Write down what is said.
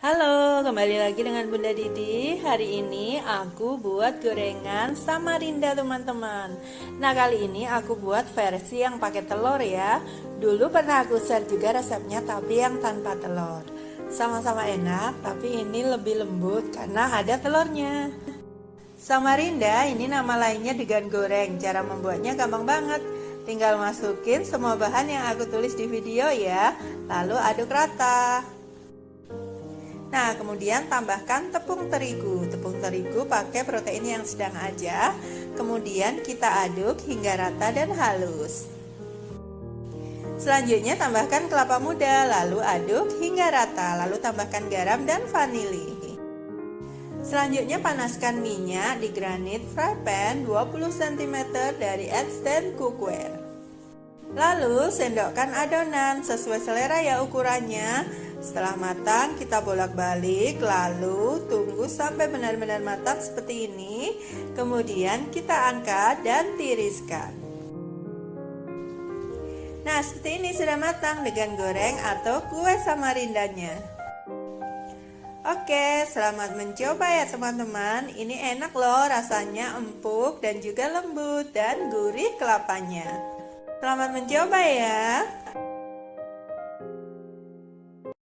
Halo, kembali lagi dengan Bunda Didi. Hari ini aku buat gorengan Samarinda teman-teman. Nah, kali ini aku buat versi yang pakai telur ya. Dulu pernah aku share juga resepnya tapi yang tanpa telur. Sama-sama enak, tapi ini lebih lembut karena ada telurnya. Samarinda ini nama lainnya degan goreng. Cara membuatnya gampang banget. Tinggal masukin semua bahan yang aku tulis di video ya. Lalu aduk rata. Nah, kemudian tambahkan tepung terigu. Tepung terigu pakai protein yang sedang aja. Kemudian kita aduk hingga rata dan halus. Selanjutnya tambahkan kelapa muda, lalu aduk hingga rata. Lalu tambahkan garam dan vanili. Selanjutnya panaskan minyak di granit fry pan 20 cm dari instant cookware. Lalu sendokkan adonan sesuai selera ya ukurannya. Setelah matang kita bolak-balik, lalu tunggu sampai benar-benar matang seperti ini. Kemudian kita angkat dan tiriskan. Nah, seperti ini sudah matang degan goreng atau kue samarindanya. Oke, selamat mencoba ya teman-teman. Ini enak loh, rasanya empuk dan juga lembut dan gurih kelapanya. Selamat mencoba ya.